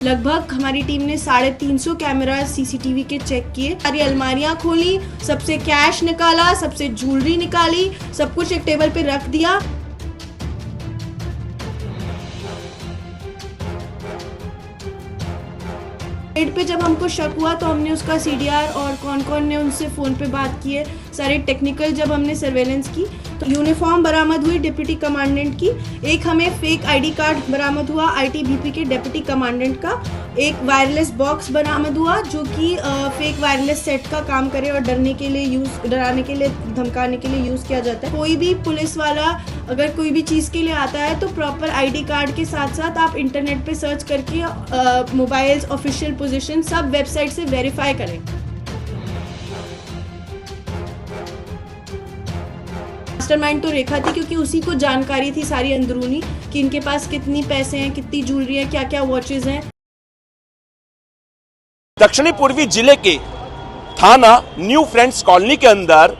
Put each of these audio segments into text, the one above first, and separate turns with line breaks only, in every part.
लगभग हमारी टीम ने 350 कैमरा सीसीटीवी के चेक किए, सारी अलमारियां खोली, सबसे कैश निकाला, सबसे ज्वेलरी निकाली, सब कुछ एक टेबल पे रख दिया। रेड पे जब हमको शक हुआ तो हमने उसका सीडीआर और कौन कौन ने उनसे फ़ोन पे बात की है, सारे टेक्निकल जब हमने सर्वेलेंस की तो यूनिफॉर्म बरामद हुई डिप्टी कमांडेंट की, एक हमें फेक आईडी कार्ड बरामद हुआ आईटीबीपी के डिप्टी कमांडेंट का, एक वायरलेस बॉक्स बरामद हुआ जो कि फेक वायरलेस सेट का काम करे और डराने के लिए धमकाने के लिए यूज़ किया जाता है। कोई भी पुलिस वाला अगर कोई भी चीज़ के लिए आता है तो प्रॉपर आईडी कार्ड के साथ साथ आप इंटरनेट पे सर्च करके मोबाइल्स ऑफिशियल पोजीशन सब वेबसाइट से वेरीफाई करें। मास्टरमाइंड तो रेखा थी क्योंकि उसी को जानकारी थी सारी अंदरूनी कि इनके पास कितनी पैसे हैं, कितनी ज्वेलरी है, क्या क्या वॉचेज हैं।
दक्षिणी पूर्वी जिले के थाना न्यू फ्रेंड्स कॉलोनी के अंदर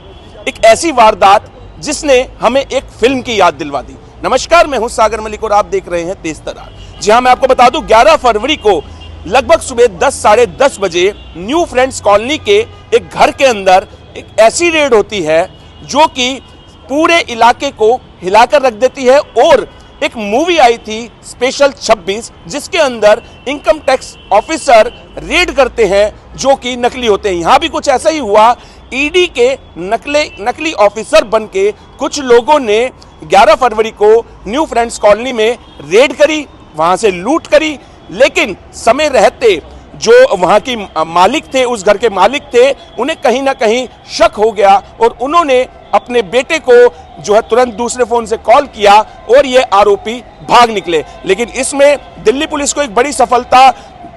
एक ऐसी वारदात जिसने हमें एक फिल्म की याद दिलवा दी। नमस्कार, मैं हूं सागर मलिक और आप देख रहे हैं तेज तरार। जी हां, मैं आपको बता दूं 11 फरवरी को लगभग सुबह 10 साढ़े 10 बजे न्यू फ्रेंड्स कॉलोनी के एक घर के अंदर एक ऐसी रेड होती है जो कि पूरे इलाके को हिलाकर रख देती है। और एक मूवी आई थी स्पेशल 26 जिसके अंदर इनकम टैक्स ऑफिसर रेड करते हैं जो कि नकली होते हैं। यहां भी कुछ ऐसा ही हुआ। ईडी के नकली ऑफिसर बनके कुछ लोगों ने 11 फरवरी को न्यू फ्रेंड्स कॉलोनी में रेड करी, वहां से लूट करी, लेकिन समय रहते जो वहां की मालिक थे, उस घर के मालिक थे, उन्हें कहीं ना कहीं शक हो गया और उन्होंने अपने बेटे को जो है तुरंत दूसरे फोन से कॉल किया और ये आरोपी भाग निकले। लेकिन इसमें दिल्ली पुलिस को एक बड़ी सफलता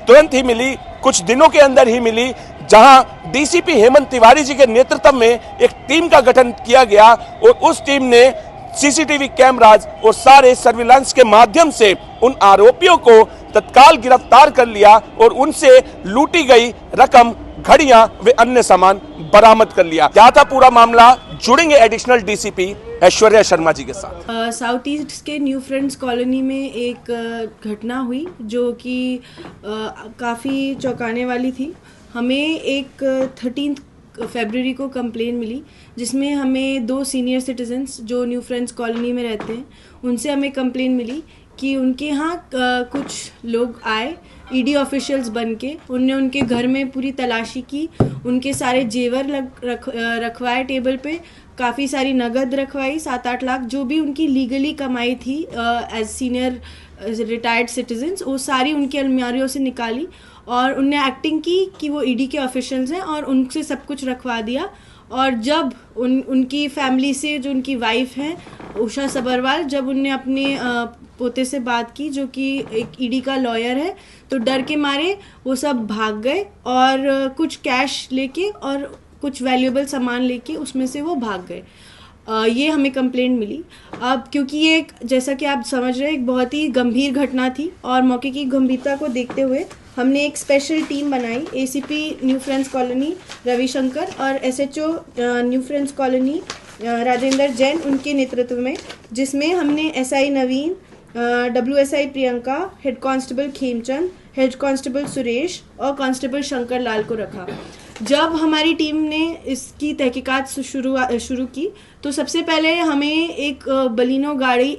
तुरंत ही मिली, कुछ दिनों के अंदर ही मिली, जहां डीसीपी हेमंत तिवारी जी के नेतृत्व में एक टीम का गठन किया गया और उस टीम ने सीसीटीवी कैमराज और सारे सर्विलांस के माध्यम से उन आरोपियों को तत्काल गिरफ्तार कर लिया और उनसे लूटी गई रकम, घड़ियां व अन्य सामान बरामद कर लिया। क्या था पूरा मामला, जुड़ेंगे एडिशनल डीसीपी ऐश्वर्या शर्मा जी के साथ।
साउथ ईस्ट के न्यू फ्रेंड्स कॉलोनी में एक घटना हुई जो कि काफ़ी चौंकाने वाली थी। हमें एक 13 फरवरी को कंप्लेन मिली जिसमें हमें 2 सीनियर सिटीजन्स जो न्यू फ्रेंड्स कॉलोनी में रहते हैं उनसे हमें कंप्लेन मिली कि उनके यहाँ कुछ लोग आए ईडी ऑफिशियल्स बन के, उनने उनके घर में पूरी तलाशी की, उनके सारे जेवर रखवाए टेबल पे, काफ़ी सारी नगद रखवाई 7-8 लाख जो भी उनकी लीगली कमाई थी एज सीनियर रिटायर्ड सिटीजन्स, वो सारी उनकी अलमारियों से निकाली और उनने एक्टिंग की कि वो ईडी के ऑफिशियल्स हैं और उनसे सब कुछ रखवा दिया। और जब उनकी फैमिली से जो उनकी वाइफ हैं उषा सबरवाल, जब उनने अपने पोते से बात की जो कि एक ईडी का लॉयर है, तो डर के मारे वो सब भाग गए और कुछ कैश लेके और कुछ वैल्यूएबल सामान लेके उसमें से वो भाग गए। ये हमें कंप्लेंट मिली। अब क्योंकि ये जैसा कि आप समझ रहे हैं एक बहुत ही गंभीर घटना थी और मौके की गंभीरता को देखते हुए हमने एक स्पेशल टीम बनाई, ACP New Friends Colony Ravishankar और SHO New Friends Colony Rajendra Jain उनके नेतृत्व में, जिसमें हमने SI Naveen, WSI Priyanka, head constable Khemchand, head constable Suresh और कांस्टेबल शंकर लाल को रखा। जब हमारी टीम ने इसकी तहकीकात शुरू की तो सबसे पहले हमें एक बलिनो गाड़ी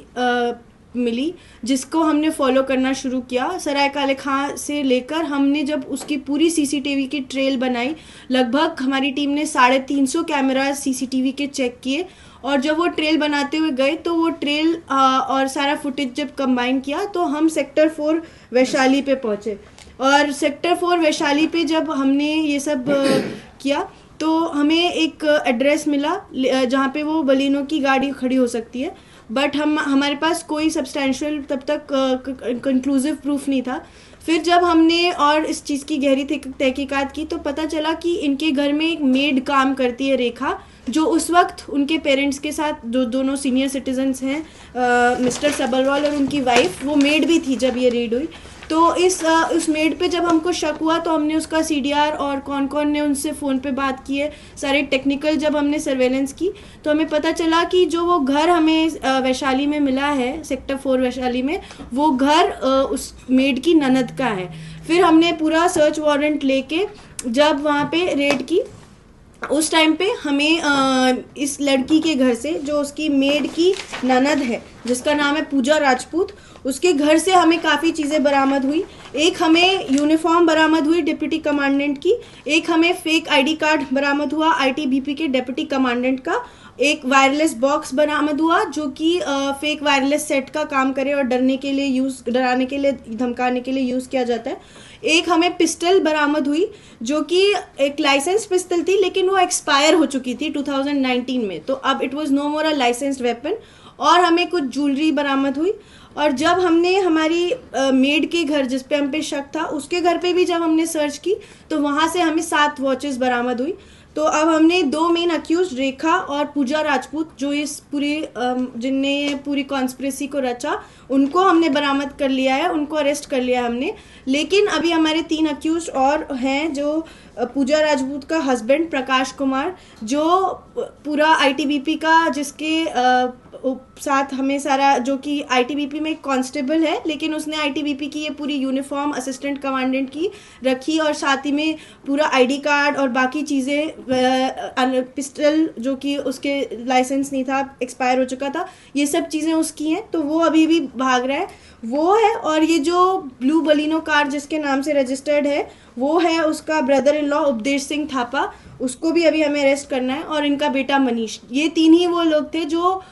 मिली जिसको हमने फॉलो करना शुरू किया। सराय काले खां से लेकर हमने जब उसकी पूरी सीसीटीवी की ट्रेल बनाई, लगभग हमारी टीम ने 350 कैमरा सीसीटीवी के चेक किए और जब वो ट्रेल बनाते हुए गए तो वो ट्रेल और सारा फुटेज जब कंबाइन किया तो हम सेक्टर 4 वैशाली पे पहुंचे। और सेक्टर 4 वैशाली पे जब हमने ये सब किया तो हमें एक एड्रेस मिला जहाँ पे वो बलिनो की गाड़ी खड़ी हो सकती है, बट हमारे पास कोई सब्सटेंशियल तब तक कंक्लूसिव प्रूफ नहीं था। फिर जब हमने और इस चीज़ की गहरी तहकीकात की तो पता चला कि इनके घर में एक मेड काम करती है रेखा, जो उस वक्त उनके पेरेंट्स के साथ जो दोनों सीनियर सिटीजन्स हैं मिस्टर सबरवाल और उनकी वाइफ, वो मेड भी थी जब ये रेड हुई। तो उस मेड पे जब हमको शक हुआ तो हमने उसका CDR और कौन कौन ने उनसे फ़ोन पे बात की है, सारे टेक्निकल जब हमने सर्वेलेंस की तो हमें पता चला कि जो वो घर हमें वैशाली में मिला है, सेक्टर 4 वैशाली में, वो घर उस मेड की ननद का है। फिर हमने पूरा सर्च वारंट लेके जब वहाँ पे रेड की, उस टाइम पे हमें इस लड़की के घर से, जो उसकी मेड की ननद है जिसका नाम है पूजा राजपूत, उसके घर से हमें काफ़ी चीज़ें बरामद हुई। एक हमें यूनिफॉर्म बरामद हुई डिप्टी कमांडेंट की, एक हमें फेक ID कार्ड बरामद हुआ ITBP के डिप्टी कमांडेंट का, एक वायरलेस बॉक्स बरामद हुआ जो कि फेक वायरलेस सेट का काम करे और डराने के लिए, धमकाने के लिए यूज़ किया जाता है। एक हमें पिस्टल बरामद हुई जो कि एक लाइसेंस पिस्टल थी, लेकिन वो एक्सपायर हो चुकी थी 2019 में, तो अब it was no more a licensed weapon. और हमें कुछ ज्वेलरी बरामद हुई। और जब हमने हमारी मेड के घर, जिस पे हम पे शक था, उसके घर पे भी जब हमने सर्च की तो वहाँ से हमें 7 वॉचेस बरामद हुई। तो अब हमने 2 मेन अक्यूज, रेखा और पूजा राजपूत, जो इस जिनने ये पूरी कॉन्स्पिरेसी को रचा, उनको हमने बरामद कर लिया है, उनको अरेस्ट कर लिया है हमने। लेकिन अभी हमारे 3 अक्यूज और हैं, जो पूजा राजपूत का हस्बैंड प्रकाश कुमार, जो पूरा ITBP का, जिसके साथ हमें सारा, जो कि ITBP में एक कांस्टेबल है, लेकिन उसने ITBP की ये पूरी यूनिफॉर्म असिस्टेंट कमांडेंट की रखी, और साथ ही में पूरा ID कार्ड और बाकी चीज़ें, पिस्टल जो कि उसके लाइसेंस नहीं था, एक्सपायर हो चुका था, ये सब चीज़ें उसकी हैं। तो वो अभी भी भाग रहा है, वो है। और ये जो ब्लू बलिनो कार जिसके नाम से रजिस्टर्ड है, वो है उसका ब्रदर इन लॉ उपदेश सिंह थापा, उसको भी अभी हमें अरेस्ट करना है, और इनका बेटा मनीष। ये 3 ही वो लोग थे जो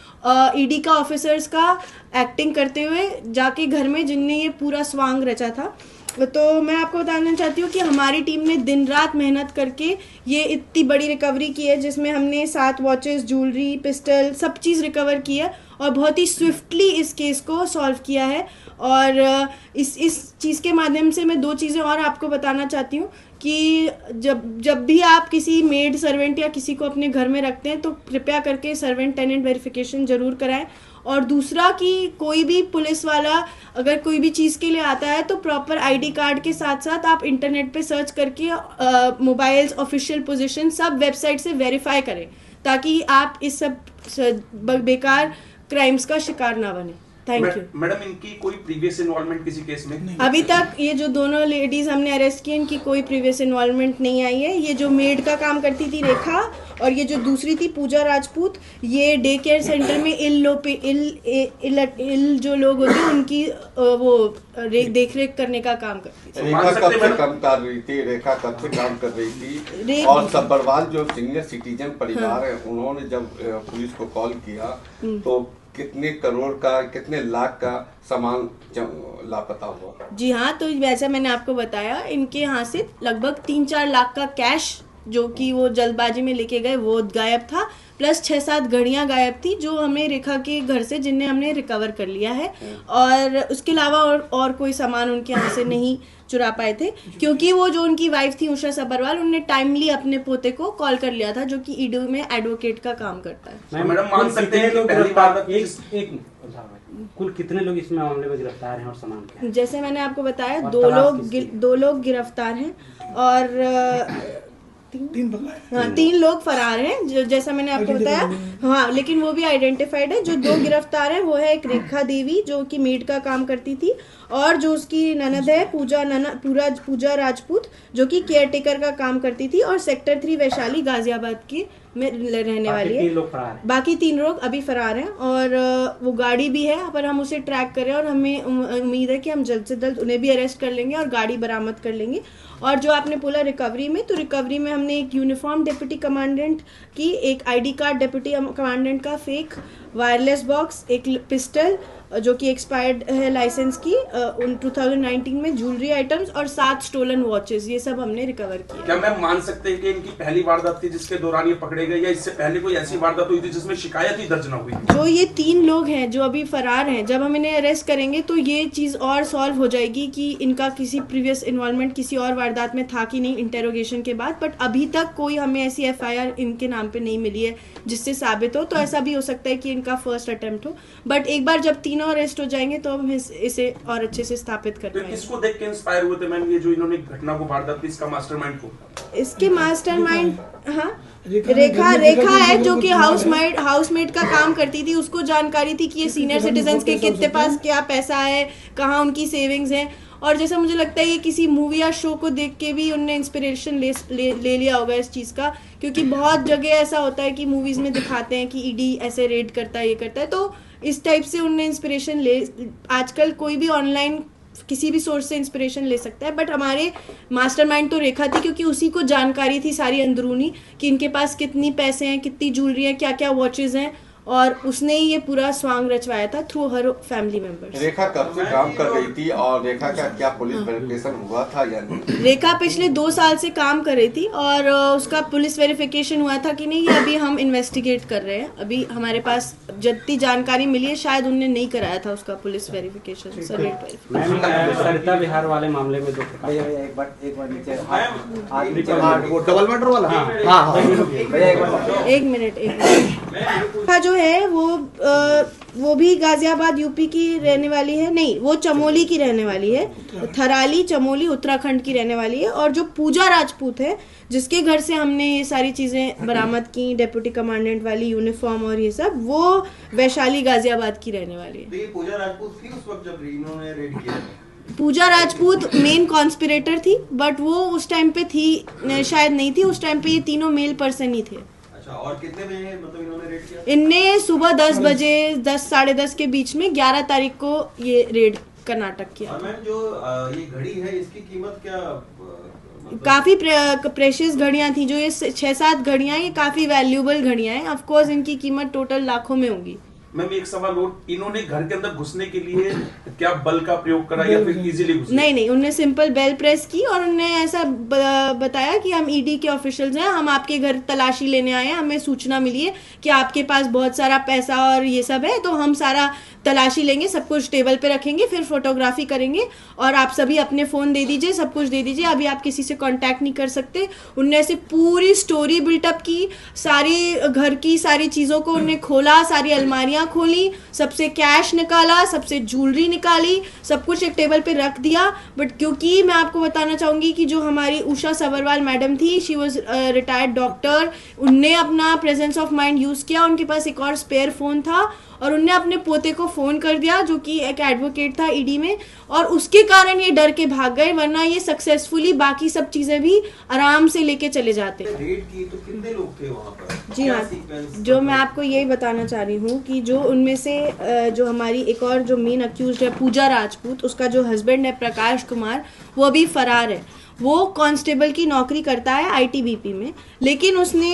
ED का ऑफिसर्स का एक्टिंग करते हुए जाके घर में, जिनने ये पूरा स्वांग रचा था। तो मैं आपको बताना चाहती हूँ कि हमारी टीम ने दिन रात मेहनत करके ये इतनी बड़ी रिकवरी की है, जिसमें हमने 7 वॉचेस, ज्वेलरी, पिस्टल, सब चीज़ रिकवर की है, और बहुत ही स्विफ्टली इस केस को सॉल्व किया है। और इस चीज़ के माध्यम से मैं 2 चीज़ें और आपको बताना चाहती हूँ कि जब भी आप किसी मेड, सर्वेंट या किसी को अपने घर में रखते हैं तो कृपया करके सर्वेंट टेनेंट वेरिफिकेशन ज़रूर कराएं। और दूसरा कि कोई भी पुलिस वाला अगर कोई भी चीज़ के लिए आता है तो प्रॉपर ID कार्ड के साथ साथ आप इंटरनेट पे सर्च करके मोबाइल्स, ऑफिशियल पोजीशन, सब वेबसाइट से वेरीफाई करें, ताकि आप इस सब बेकार क्राइम्स का शिकार ना बने। Thank you.
मैडम, इनकी कोई प्रीवियस इन्वॉल्वमेंट किसी केस में नहीं?
अभी तक ये जो दोनों लेडीज हमने अरेस्ट की, इनकी कोई प्रीवियस इन्वॉल्वमेंट नहीं आई है। ये जो मेड का काम करती थी रेखा, और ये जो दूसरी थी पूजा राजपूत, ये डे केयर सेंटर में इल जो लोग होते हैं उनकी वो देख रेख करने का काम करती थी।
रेखा कब से काम कर रही थी? और सब्बरवाल जो सीनियर सिटीजन परिवार है, उन्होंने जब पुलिस को कॉल किया तो कितने करोड़ का, कितने लाख का सामान लापता हुआ?
जी हाँ, तो वैसे मैंने आपको बताया, इनके यहाँ से लगभग 3-4 लाख का कैश, जो कि वो जल्दबाजी में लेके गए, वो गायब था, प्लस 6-7 घड़ियाँ गायब थी जो हमें रेखा के घर से, जिन्हें हमने रिकवर कर लिया है। और उसके अलावा और कोई सामान उनके यहाँ से नहीं चुरा पाए थे, क्योंकि वो जो उनकी वाइफ थी उषा सब्बरवाल, उन्होंने टाइमली अपने पोते को कॉल कर लिया था, जो कि ईडू में एडवोकेट का काम करता है।
मैडम, मान सकते हैं कि पहली बार
कुल कितने लोग इसमें मामले में गिरफ्तार हैं और सामान क्या?
जैसे मैंने आपको बताया, 2 लोग गिरफ्तार हैं और 3 लोग फरार हैं, जैसा मैंने आपको बताया। हाँ, लेकिन वो भी आइडेंटिफाइड है। जो 2 गिरफ्तार हैं वो है एक रेखा देवी, जो कि मेड का काम करती थी, और जो उसकी ननद है पूजा राजपूत, जो कि केयरटेकर का काम करती थी, और सेक्टर 3 वैशाली गाजियाबाद की में रहने वाली है। बाकी 3 लोग अभी फरार हैं, और वो गाड़ी भी है, पर हम उसे ट्रैक करें, और हमें उम्मीद है कि हम जल्द से जल्द उन्हें भी अरेस्ट कर लेंगे और गाड़ी बरामद कर लेंगे। और जो आपने बोला रिकवरी में, तो रिकवरी में हमने एक यूनिफॉर्म डिप्टी कमांडेंट की, एक ID कार्ड डिप्टी कमांडेंट का फेक, वायरलेस बॉक्स, एक पिस्टल जो कि एक्सपायर्ड है लाइसेंस की, 2019 में ज्वेलरी आइटम्स, और 7 स्टोलन वॉचेस, ये सब हमने रिकवर किया।
क्या मैम मान सकते हैं कि इनकी पहली वारदात थी जिसके दौरान ये पकड़े गए, या इससे पहले कोई ऐसी वारदात हुई थी जिसमें शिकायत ही दर्ज न हुई?
जो ये 3 लोग हैं जो अभी फरार हैं, जब हम इन्हें अरेस्ट करेंगे तो ये चीज़ और सॉल्व हो जाएगी कि इनका किसी प्रीवियस इन्वॉल्वमेंट किसी और वारदात में था कि नहीं इंटेरोगेशन के बाद। बट अभी तक कोई हमें ऐसी FIR इनके नाम पे नहीं मिली है जिससे साबित हो। तो ऐसा भी हो सकता है कि उनका फर्स्ट अटेम्प्ट हो, बट एक बार जब तीनों अरेस्ट हो जाएंगे तो हम इसे और अच्छे से स्थापित कर पाएंगे।
किसको देख के इंस्पायर हुए थे मैम ये जो इन्होंने घटना को वारदात की, इसका मास्टरमाइंड को?
इसके मास्टरमाइंड रेखा है, जो कि हाउसमेट का काम करती थी। उसको जानकारी थी कि ये सीनियर सिटीजन्स के कितने पास क्या पैसा है, कहाँ उनकी सेविंग्स है, और जैसा मुझे लगता है ये किसी मूवी या शो को देख के भी उनने इंस्पिरेशन ले लिया होगा इस चीज़ का, क्योंकि बहुत जगह ऐसा होता है कि मूवीज़ में दिखाते हैं कि ईडी ऐसे रेड करता है, ये करता है, तो इस टाइप से उनने इंस्पिरेशन आजकल कोई भी ऑनलाइन किसी भी सोर्स से इंस्पिरेशन ले सकता है, बट हमारे मास्टरमाइंड तो रेखा थी, क्योंकि उसी को जानकारी थी सारी अंदरूनी कि इनके पास कितनी पैसे हैं, कितनी ज्वेलरी है, क्या क्या वॉचेज हैं, और उसने ही ये पूरा स्वांग रचवाया था थ्रू हर फैमिली मेंबर्स।
रेखा कब से काम कर रही थी और रेखा का क्या पुलिस वेरिफिकेशन हुआ था या नहीं?
रेखा पिछले 2 साल से काम कर रही थी और उसका पुलिस वेरिफिकेशन हुआ था कि नहीं, ये अभी हम इन्वेस्टिगेट कर रहे हैं। अभी हमारे पास जितनी जानकारी मिली है शायद उनने नहीं कराया था उसका पुलिस वेरिफिकेशन,
सरिता विहार वाले मामले में एक बार नीचे डबल मर्डर वाला। हाँ
एक मिनट का जो है वो भी गाजियाबाद यूपी की रहने वाली है, नहीं वो चमोली की रहने वाली है, थराली चमोली उत्तराखंड की रहने वाली है। और जो पूजा राजपूत है जिसके घर से हमने ये सारी चीज़ें बरामद की, डेप्यूटी कमांडेंट वाली यूनिफॉर्म और ये सब, वो वैशाली गाजियाबाद की रहने वाली है।
तो ये पूजा राजपूत थी उस वक्त जब इन्होंने रेड किया?
पूजा राजपूत मेन कॉन्स्पिरेटर थी, बट वो उस टाइम पे थी शायद नहीं थी, उस टाइम पे ये तीनों मेल पर्सन ही थे।
अच्छा, और कितने बजे मतलब इन्होंने रेड किया?
इनने सुबह 10 बजे 10 साढ़े 10 के बीच में 11 तारीख को ये रेड का नाटक किया।
और मैम जो ये घड़ी है इसकी कीमत क्या?
काफी प्रेशियस घड़ियां थी, जो ये 6-7 घड़ियां, ये काफी वैल्यूएबल घड़ियां हैं। ऑफ कोर्स इनकी कीमत टोटल लाखों में होगी।
मैम एक सवाल और, इन्होंने घर के अंदर घुसने के लिए क्या बल का प्रयोग करा या फिर इजीली घुसे?
नहीं, उन्होंने सिंपल बेल प्रेस की और उन्होंने ऐसा बताया कि हम ईडी के ऑफिशियल्स हैं, हम आपके घर तलाशी लेने आए हैं, हमें सूचना मिली है कि आपके पास बहुत सारा पैसा और ये सब है, तो हम सारा तलाशी लेंगे, सब कुछ टेबल पे रखेंगे, फिर फोटोग्राफी करेंगे और आप सभी अपने फ़ोन दे दीजिए, सब कुछ दे दीजिए, अभी आप किसी से कांटेक्ट नहीं कर सकते। उनने ऐसे पूरी स्टोरी बिल्टअप की, सारी घर की सारी चीज़ों को उन्हें खोला, सारी अलमारियाँ खोली, सबसे कैश निकाला, सबसे ज्वेलरी निकाली, सब कुछ एक टेबल पे रख दिया। बट क्योंकि मैं आपको बताना चाहूँगी कि जो हमारी उषा सबरवाल मैडम थी, शी वॉज रिटायर्ड डॉक्टर, उनने अपना प्रेजेंस ऑफ माइंड यूज़ किया, उनके पास एक और स्पेयर फ़ोन था और उनने अपने पोते को फ़ोन कर दिया जो कि एक एडवोकेट था ईडी में, और उसके कारण ये डर के भाग गए, वरना ये सक्सेसफुली बाकी सब चीज़ें भी आराम से लेके चले जाते।
रेड की तो कितने लोग थे वहाँ पर?
जी हाँ, जो मैं आपको यही बताना चाह रही हूँ कि जो उनमें से जो हमारी एक और जो मेन अक्यूज्ड है पूजा राजपूत, उसका जो हस्बैंड है प्रकाश कुमार, वो अभी फरार है। वो कांस्टेबल की नौकरी करता है आईटीबीपी में, लेकिन उसने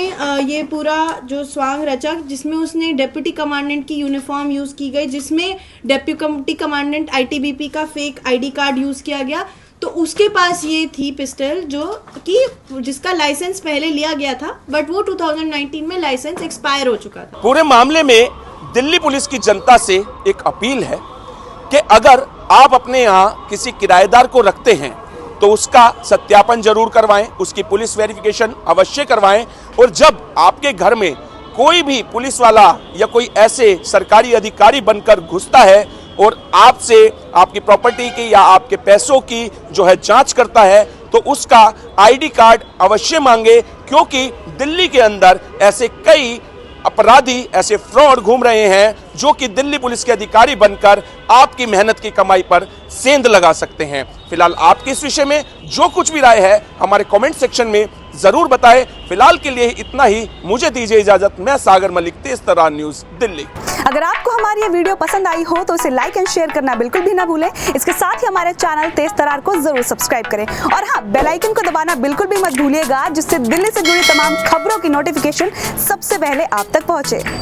ये पूरा जो स्वांग रचा जिसमें उसने डेप्यूटी कमांडेंट की यूनिफॉर्म यूज़ की गई, जिसमें डेप्यूटी कमांडेंट आईटीबीपी का फेक आईडी कार्ड यूज़ किया गया, तो उसके पास ये थी पिस्टल जो कि जिसका लाइसेंस पहले लिया गया था, बट वो 2019 में लाइसेंस एक्सपायर हो चुका था।
पूरे मामले में दिल्ली पुलिस की जनता से एक अपील है कि अगर आप अपने यहाँ किसी किराएदार को रखते हैं तो उसका सत्यापन जरूर करवाएं, उसकी पुलिस वेरिफिकेशन अवश्य करवाएं, और जब आपके घर में कोई भी पुलिस वाला या कोई ऐसे सरकारी अधिकारी बनकर घुसता है और आपसे आपकी प्रॉपर्टी की या आपके पैसों की जो है जांच करता है, तो उसका आईडी कार्ड अवश्य मांगे, क्योंकि दिल्ली के अंदर ऐसे कई अपराधी, ऐसे फ्रॉड घूम रहे हैं जो कि दिल्ली पुलिस के अधिकारी बनकर आपकी मेहनत की कमाई पर सेंध लगा सकते हैं। फिलहाल आपकी इस विषय में जो कुछ भी राय है हमारे कमेंट सेक्शन में जरूर बताएं। फिलहाल के लिए इतना ही, मुझे दीजिए इजाजत। मैं सागर मलिक, तेज तरार न्यूज दिल्ली।
अगर आपको हमारी ये वीडियो पसंद आई हो तो इसे लाइक एंड शेयर करना बिल्कुल भी ना भूलें। इसके साथ ही हमारे चैनल तेज तरार को जरूर सब्सक्राइब करें और हाँ, बेल आइकन को दबाना बिल्कुल भी मत भूलिएगा, जिससे दिल्ली से जुड़ी तमाम खबरों की नोटिफिकेशन सबसे पहले आप तक पहुंचे।